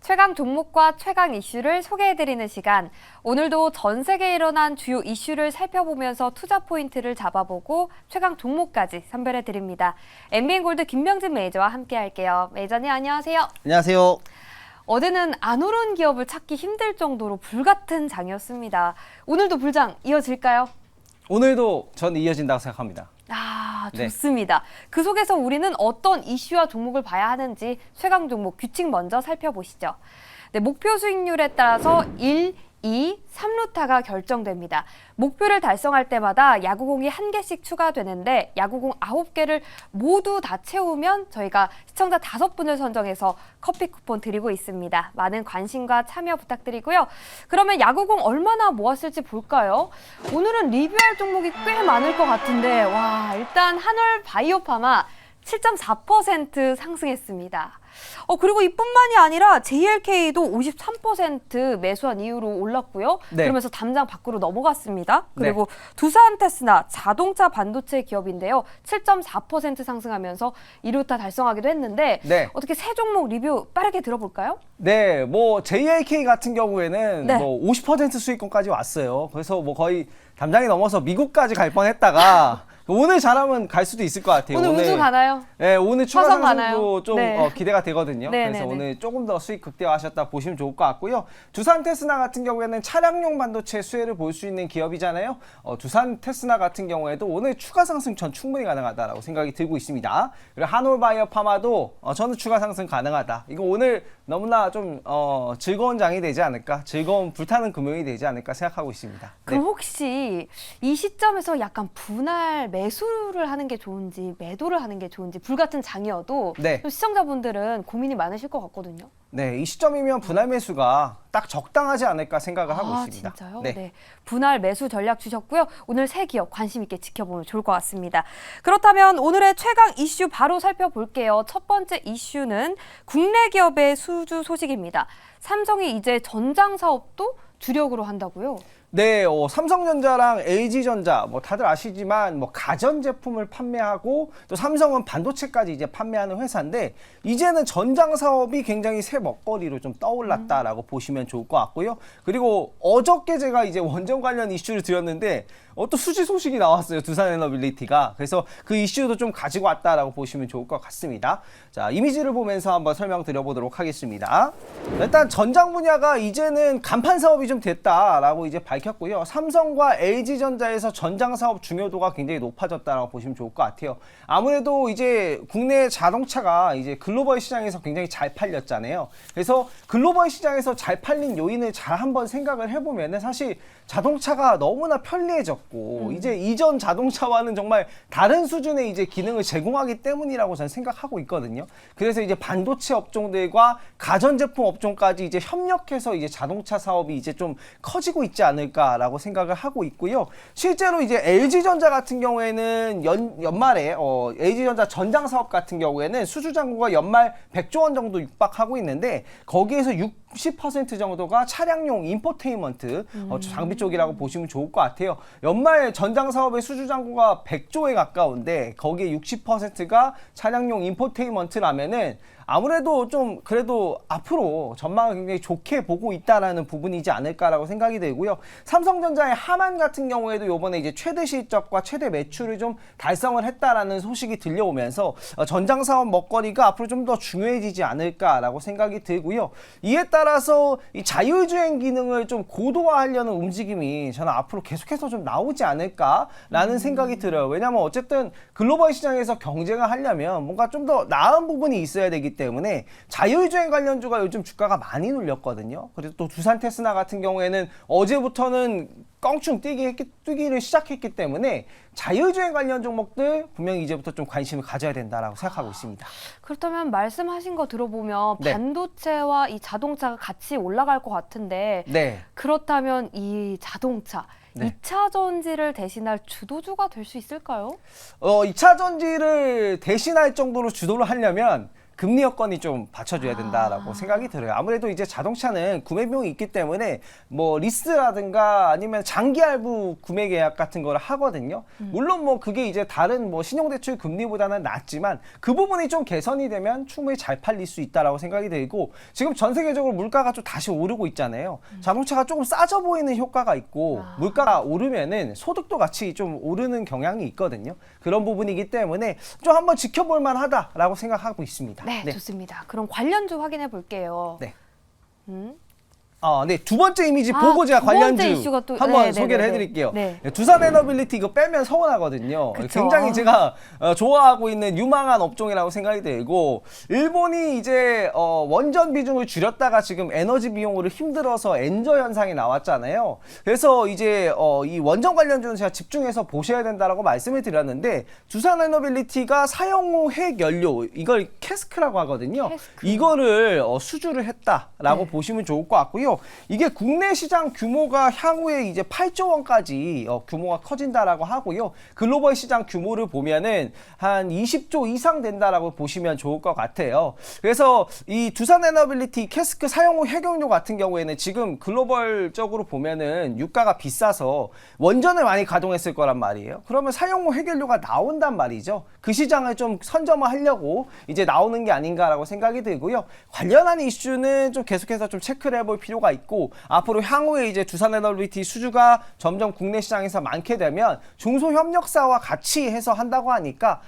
최강 종목과 최강 이슈를 소개해드리는 시간. 오늘도 전 세계에 일어난 주요 이슈를 살펴보면서 투자 포인트를 잡아보고 최강 종목까지 선별해드립니다. MBN골드 김명진 매니저와 함께할게요. 매니저님 안녕하세요. 안녕하세요. 어제는 안 오른 기업을 찾기 힘들 정도로 불같은 장이었습니다. 오늘도 불장 이어질까요? 오늘도 저는 이어진다고 생각합니다. 아, 좋습니다. 그 속에서 우리는 어떤 이슈와 종목을 봐야 하는지 최강 종목 규칙 먼저 살펴보시죠. 네, 목표 수익률에 따라서 1, 2, 3루타가 결정됩니다. 목표를 달성할 때마다 야구공이 1개씩 추가되는데 야구공 9개를 모두 다 채우면 저희가 시청자 5분을 선정해서 커피 쿠폰 드리고 있습니다. 많은 관심과 참여 부탁드리고요. 그러면 야구공 얼마나 모았을지 볼까요? 오늘은 리뷰할 종목이 꽤 많을 것 같은데 와, 일단 한올 바이오파마 7.4% 상승했습니다. 그리고 이뿐만이 아니라 JLK도 53% 매수한 이후로 올랐고요. 네. 그러면서 담장 밖으로 넘어갔습니다. 그리고 두산 테스나 자동차 반도체 기업인데요. 7.4% 상승하면서 2루타 달성하기도 했는데 어떻게 세 종목 리뷰 빠르게 들어볼까요? 네, 뭐 JLK 같은 경우에는 네. 뭐 50% 수익권까지 왔어요. 그래서 뭐 거의 담장이 넘어서 미국까지 갈 뻔했다가 오늘 잘하면 갈 수도 있을 것 같아요. 오늘 우주 가나요? 네, 오늘 추가 화성 상승도 가나요? 좀 네. 기대가 되거든요. 네, 그래서 네, 네. 오늘 조금 더 수익 극대화하셨다 보시면 좋을 것 같고요. 두산 테스나 같은 경우에는 차량용 반도체 수혜를 볼 수 있는 기업이잖아요. 두산 테스나 같은 경우에도 오늘 추가 상승 전 충분히 가능하다라고 생각이 들고 있습니다. 그리고 한올 바이오 파마도 저는 추가 상승 가능하다. 이거 오늘 너무나 좀 즐거운 장이 되지 않을까, 즐거운 불타는 금요일이 되지 않을까 생각하고 있습니다. 그럼 혹시 이 시점에서 약간 분할 매수를 하는 게 좋은지 매도를 하는 게 좋은지 불같은 장이어도 좀 시청자분들은 고민이 많으실 것 같거든요. 네, 이 시점이면 분할 매수가 딱 적당하지 않을까 생각을 하고 있습니다. 진짜요? 네. 분할 매수 전략 주셨고요. 오늘 세 기업 관심 있게 지켜보면 좋을 것 같습니다. 그렇다면 오늘의 최강 이슈 바로 살펴볼게요. 첫 번째 이슈는 국내 기업의 수주 소식입니다. 삼성이 이제 전장 사업도 주력으로 한다고요? 네, 삼성전자랑 LG전자 뭐 다들 아시지만 뭐 가전 제품을 판매하고 또 삼성은 반도체까지 이제 판매하는 회사인데 이제는 전장 사업이 굉장히 새 먹거리로 좀 떠올랐다라고 보시면 좋을 것 같고요. 그리고 어저께 제가 이제 원전 관련 이슈를 드렸는데 또 수지 소식이 나왔어요. 두산에너빌리티가. 그래서 그 이슈도 좀 가지고 왔다라고 보시면 좋을 것 같습니다. 자, 이미지를 보면서 한번 설명드려보도록 하겠습니다. 일단 전장 분야가 이제는 간판 사업이 좀 됐다라고 이제 밝혔고요. 삼성과 LG전자에서 전장 사업 중요도가 굉장히 높아졌다라고 보시면 좋을 것 같아요. 아무래도 이제 국내 자동차가 이제 글로벌 시장에서 굉장히 잘 팔렸잖아요. 그래서 글로벌 시장에서 잘 팔린 요인을 잘 한번 생각을 해보면은 사실 자동차가 너무나 편리해졌고 이제 이전 자동차와는 정말 다른 수준의 이제 기능을 제공하기 때문이라고 저는 생각하고 있거든요. 그래서 이제 반도체 업종들과 가전제품 업종까지 이제 협력해서 이제 자동차 사업이 이제 좀 커지고 있지 않을까라고 생각을 하고 있고요. 실제로 이제 LG전자 같은 경우에는 연말에 LG전자 전장 사업 같은 경우에는 수주 잔고가 연말 100조 원 정도 육박하고 있는데 거기에서 60% 정도가 차량용 인포테인먼트 장비 쪽이라고 보시면 좋을 것 같아요. 연말 전장 사업의 수주 잔고가 100조에 가까운데 거기에 60%가 차량용 인포테인먼트라면은 아무래도 좀 그래도 앞으로 전망을 굉장히 좋게 보고 있다라는 부분이지 않을까라고 생각이 들고요. 삼성전자의 하만 같은 경우에도 이번에 이제 최대 실적과 최대 매출을 좀 달성을 했다라는 소식이 들려오면서 전장 사업 먹거리가 앞으로 좀 더 중요해지지 않을까라고 생각이 들고요. 이에 따라서 이 자율주행 기능을 좀 고도화하려는 움직임이 저는 앞으로 계속해서 좀 나오지 않을까라는 생각이 들어요. 왜냐하면 어쨌든 글로벌 시장에서 경쟁을 하려면 뭔가 좀 더 나은 부분이 있어야 되기 때문에 자율주행 관련주가 요즘 주가가 많이 눌렸거든요. 그래서 또 두산 테스나 같은 경우에는 어제부터는 껑충 뛰기를 시작했기 때문에 자율주행 관련 종목들 분명히 이제부터 좀 관심을 가져야 된다라고 생각하고 있습니다. 그렇다면 말씀하신 거 들어보면 반도체와 이 자동차가 같이 올라갈 것 같은데 그렇다면 이 자동차 2차 전지를 대신할 주도주가 될 수 있을까요? 2차 전지를 대신할 정도로 주도를 하려면 금리 여건이 좀 받쳐줘야 된다라고 생각이 들어요. 아무래도 이제 자동차는 구매 비용이 있기 때문에 뭐 리스라든가 아니면 장기 할부 구매 계약 같은 거를 하거든요. 물론 뭐 그게 이제 다른 뭐 신용대출 금리보다는 낮지만 그 부분이 좀 개선이 되면 충분히 잘 팔릴 수 있다라고 생각이 들고, 지금 전 세계적으로 물가가 좀 다시 오르고 있잖아요. 자동차가 조금 싸져 보이는 효과가 있고 물가가 오르면은 소득도 같이 좀 오르는 경향이 있거든요. 그런 부분이기 때문에 좀 한번 지켜볼 만하다라고 생각하고 있습니다. 네, 좋습니다. 그럼 관련주 확인해 볼게요. 네. 음. 네. 두 번째 이미지 보고 제가 두 번째 관련주 이슈가 또- 한번 네, 소개를 네, 해드릴게요. 네. 두산 에너빌리티 이거 빼면 서운하거든요. 그쵸. 굉장히 제가 좋아하고 있는 유망한 업종이라고 생각이 들고, 일본이 이제 원전 비중을 줄였다가 지금 에너지 비용으로 힘들어서 엔저 현상이 나왔잖아요. 그래서 이제 이 원전 관련주는 제가 집중해서 보셔야 된다라고 말씀을 드렸는데, 두산 에너빌리티가 사용 후 핵 연료, 이걸 캐스크라고 하거든요. 캐스크. 이거를 수주를 했다라고 네. 보시면 좋을 것 같고요. 이게 국내 시장 규모가 향후에 이제 8조 원까지 규모가 커진다라고 하고요. 글로벌 시장 규모를 보면은 한 20조 이상 된다라고 보시면 좋을 것 같아요. 그래서 이 두산 에너빌리티 캐스크 사용 후 핵연료 같은 경우에는 지금 글로벌적으로 보면은 유가가 비싸서 원전을 많이 가동했을 거란 말이에요. 그러면 사용 후 핵연료가 나온단 말이죠. 그 시장을 좀 선점하려고 이제 나오는 게 아닌가라고 생각이 들고요. 관련한 이슈는 좀 계속해서 좀 체크를 해볼 필요가 있고, 앞으로 향후에 이제 두산 에너빌리티 수주가 점점 국내 시장에서 많게 되면 중소협력사와 같이 해서 한다고 하니까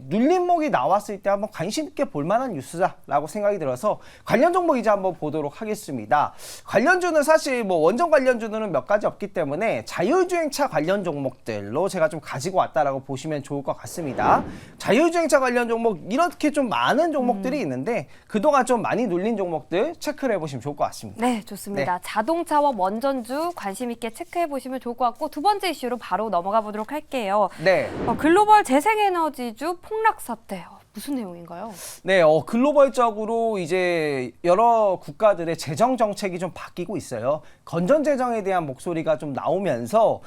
눌림목이 나왔을 때 한번 관심 있게 볼 만한 뉴스다라고 생각이 들어서 관련 종목 이제 한번 보도록 하겠습니다. 관련주는 사실 뭐 원전 관련주는 몇 가지 없기 때문에 자율주행차 관련 종목들로 제가 좀 가지고 왔다라고 보시면 좋을 것 같습니다. 자율주행차 관련 종목 이렇게 좀 많은 종목들이 있는데 그동안 좀 많이 눌린 종목들 체크를 해보시면 좋을 것 같습니다. 네, 좋습니다. 자동차와 원전주 관심 있게 체크해 보시면 좋을 것 같고, 두 번째 이슈로 바로 넘어가 보도록 할게요. 네. 글로벌 재생에너지주 폭락 사태. 무슨 내용인가요? 네, 글로벌적으로 이제 여러 국가들의 재정 정책이 좀 바뀌고 있어요. 건전 재정에 대한 목소리가 좀 나오면서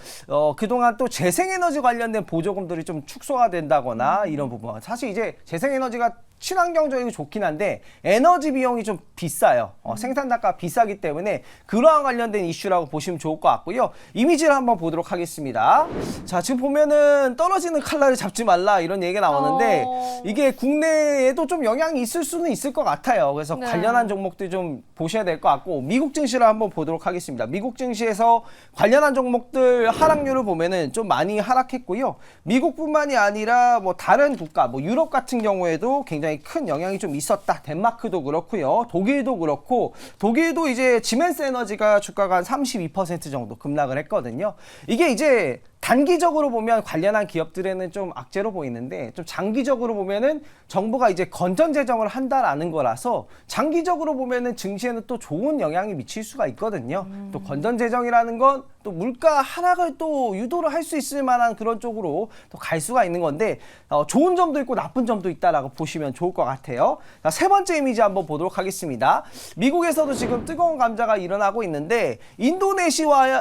그동안 또 재생에너지 관련된 보조금들이 좀 축소가 된다거나 이런 부분. 사실 이제 재생에너지가 친환경적이고 좋긴 한데 에너지 비용이 좀 비싸요. 생산 단가가 비싸기 때문에 그러한 관련된 이슈라고 보시면 좋을 것 같고요. 이미지를 한번 보도록 하겠습니다. 자, 지금 보면은 떨어지는 칼날을 잡지 말라 이런 얘기가 나오는데 이게 국내에도 좀 영향이 있을 수는 있을 것 같아요. 그래서 네. 관련한 종목들 좀 보셔야 될 것 같고, 미국 증시를 한번 보도록 하겠습니다. 미국 증시에서 관련한 종목들 하락률을 보면은 좀 많이 하락했고요. 미국뿐만이 아니라 뭐 다른 국가, 뭐 유럽 같은 경우에도 굉장히 큰 영향이 좀 있었다. 덴마크도 그렇고요. 독일도 그렇고, 독일도 이제 지멘스 에너지가 주가가 한 32% 정도 급락을 했거든요. 이게 이제 단기적으로 보면 관련한 기업들에는 좀 악재로 보이는데, 좀 장기적으로 보면은 정부가 이제 건전 재정을 한다라는 거라서 장기적으로 보면은 증시에는 또 좋은 영향이 미칠 수가 있거든요. 또 건전 재정이라는 건 또 물가 하락을 또 유도를 할 수 있을 만한 그런 쪽으로 또 갈 수가 있는 건데, 좋은 점도 있고 나쁜 점도 있다라고 보시면 좋을 것 같아요. 자, 세 번째 이미지 한번 보도록 하겠습니다. 미국에서도 지금 뜨거운 감자가 일어나고 있는데,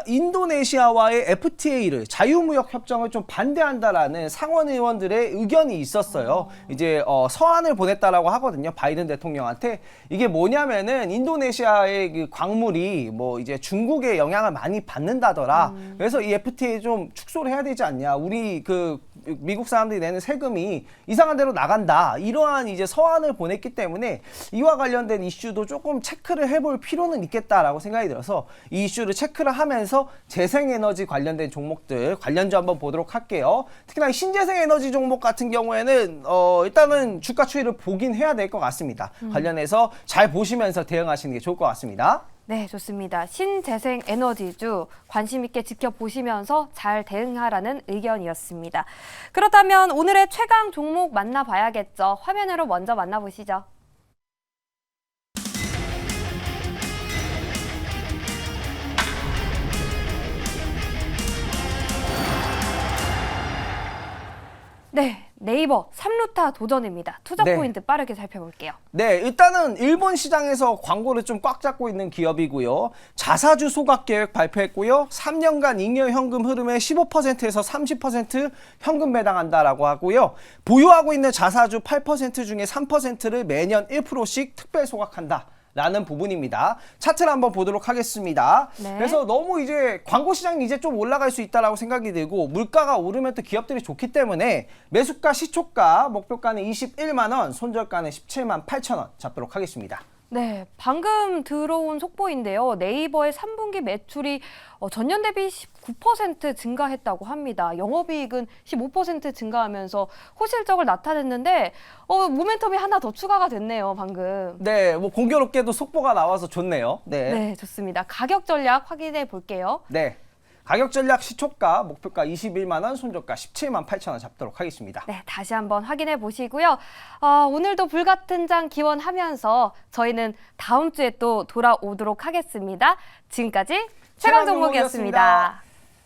인도네시아와의 FTA를 자유무역 협정을 좀 반대한다라는 상원 의원들의 의견이 있었어요. 이제 서한을 보냈다라고 하거든요. 바이든 대통령한테. 이게 뭐냐면은 인도네시아의 그 광물이 뭐 이제 중국의 영향을 많이 받는다더라. 그래서 이 FTA 좀 축소를 해야 되지 않냐. 우리 그 미국 사람들이 내는 세금이 이상한 데로 나간다. 이러한 이제 서한을 보냈기 때문에 이와 관련된 이슈도 조금 체크를 해볼 필요는 있겠다라고 생각이 들어서 이 이슈를 체크를 하면서 재생에너지 관련된 종목들 관련주 한번 보도록 할게요. 특히나 이 신재생에너지 종목 같은 경우에는 일단은 주가 추이를 보긴 해야 될 것 같습니다. 관련해서 잘 보시면서 대응하시는 게 좋을 것 같습니다. 네, 좋습니다. 신재생 에너지주 관심 있게 지켜보시면서 잘 대응하라는 의견이었습니다. 그렇다면 오늘의 최강 종목 만나봐야겠죠. 화면으로 먼저 만나보시죠. 네, 네이버 3루타 도전입니다. 투자 네. 포인트 빠르게 살펴볼게요. 네, 일단은 일본 시장에서 광고를 좀 꽉 잡고 있는 기업이고요. 자사주 소각 계획 발표했고요. 3년간 잉여 현금 흐름의 15%에서 30% 현금 배당한다라고 하고요. 보유하고 있는 자사주 8% 중에 3%를 매년 1%씩 특별 소각한다. 라는 부분입니다. 차트를 한번 보도록 하겠습니다. 네. 그래서 너무 이제 광고 시장이 이제 좀 올라갈 수 있다라고 생각이 들고 물가가 오르면 또 기업들이 좋기 때문에 매수가 시초가 목표가는 21만 원, 손절가는 17만 8천 원 잡도록 하겠습니다. 네, 방금 들어온 속보인데요. 네이버의 3분기 매출이 전년 대비 19% 증가했다고 합니다. 영업이익은 15% 증가하면서 호실적을 나타냈는데 모멘텀이 하나 더 추가가 됐네요, 방금. 네, 뭐 공교롭게도 속보가 나와서 좋네요. 네. 네, 좋습니다. 가격 전략 확인해 볼게요. 네. 가격 전략 시초가 목표가 21만 원, 손절가 17만 8천 원 잡도록 하겠습니다. 네, 다시 한번 확인해 보시고요. 오늘도 불같은 장 기원하면서 저희는 다음 주에 또 돌아오도록 하겠습니다. 지금까지 최강 종목이었습니다.